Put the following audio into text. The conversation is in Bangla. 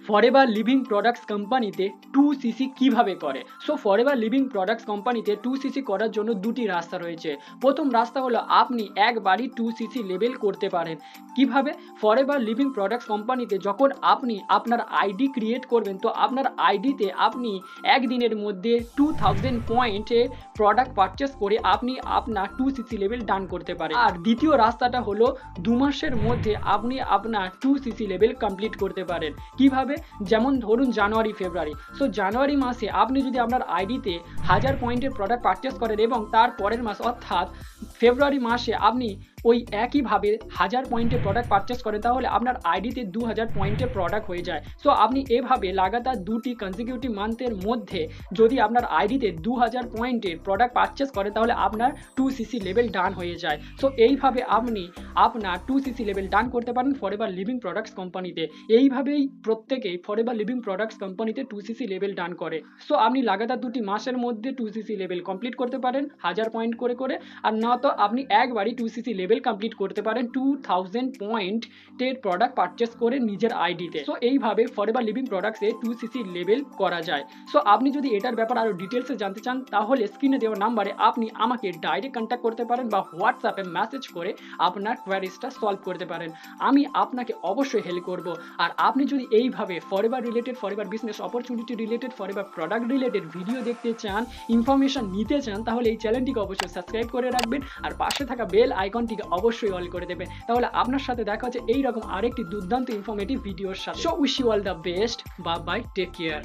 ফরএভার লিভিং প্রোডাক্টস কোম্পানিতে 2cc কিভাবে করে। সো ফরএভার লিভিং প্রোডাক্টস কোম্পানিতে 2cc করার জন্য দুটি রাস্তা রয়েছে। প্রথম রাস্তা হলো আপনি একবারই 2cc লেভেল করতে পারেন। কিভাবে? ফরএভার লিভিং প্রোডাক্টস কোম্পানিতে যখন আপনি আপনার আইডি ক্রিয়েট করবেন, তো আপনার আইডিতে আপনি একদিনের মধ্যে 2000 পয়েন্টে প্রোডাক্ট পারচেস করে আপনি আপনার 2cc লেভেল ডান করতে পারেন। আর দ্বিতীয় রাস্তাটা হলো 2 মাসের মধ্যে আপনি আপনার 2cc লেভেল কমপ্লিট করতে পারেন। কিভাবে? যেমন ধরুন জানুয়ারি ফেব্রুয়ারি। সো জানুয়ারি মাসে আপনি যদি আপনার আইডিতে 1000 পয়েন্টের প্রোডাক্ট পারচেস করেন এবং তার পরের মাস অর্থাৎ ফেব্রুয়ারি মাসে আপনি ওই একইভাবে 1000 পয়েন্টের প্রোডাক্ট পারচেস করেন, তাহলে আপনার আইডিতে 2000 পয়েন্টের প্রোডাক্ট হয়ে যায়। সো আপনি এভাবে লাগাতার দুটি কনজিকিউটিভ মান্থের মধ্যে যদি আপনার আইডিতে 2000 পয়েন্টের প্রোডাক্ট পারচেস করেন, তাহলে আপনার 2cc লেভেল ডান হয়ে যায়। সো এইভাবে আপনি আপনার 2cc লেভেল ডান করতে পারেন ফরএভার লিভিং প্রোডাক্টস কোম্পানিতে। এইভাবেই প্রত্যেকেই ফরএভার লিভিং প্রোডাক্টস কোম্পানিতে 2cc লেভেল ডান করে। সো আপনি লাগাতার দুটি মাসের মধ্যে 2cc লেভেল কমপ্লিট করতে পারেন 1000 পয়েন্ট করে করে, আর নয়তো আপনি একবারই 2cc লেভেল কমপ্লিট করতে পারেন 2000 পয়েন্টের প্রোডাক্ট পারচেস করে নিজের আইডিতে। সো এইভাবে ফরএভার লিভিং প্রোডাক্টসে 2cc লেভেল করা যায়। সো আপনি যদি এটার ব্যাপারে আরও ডিটেলসে জানতে চান, তাহলে স্ক্রিনে দেওয়া নাম্বারে আপনি আমাকে ডাইরেক্ট কন্ট্যাক্ট করতে পারেন বা হোয়াটসঅ্যাপে মেসেজ করে আপনার কোয়ারিজটা সলভ করতে পারেন। আমি আপনাকে অবশ্যই হেল্প করব। আর আপনি যদি এইভাবে forever related, forever business opportunity related, forever product related video দেখতে চান, ইনফরমেশন নিতে চান, তাহলে এই চ্যানেলটিকে অবশ্যই সাবস্ক্রাইব করে রাখবেন আর পাশে থাকা বেল আইকনটিকে অবশ্যই অল করে দেবেন। তাহলে আপনার সাথে দেখা হচ্ছে এইরকম আরেকটি দুর্দান্ত ইনফরমেটিভ ভিডিওর সাথে। So wish you all the best. Bye bye, take care.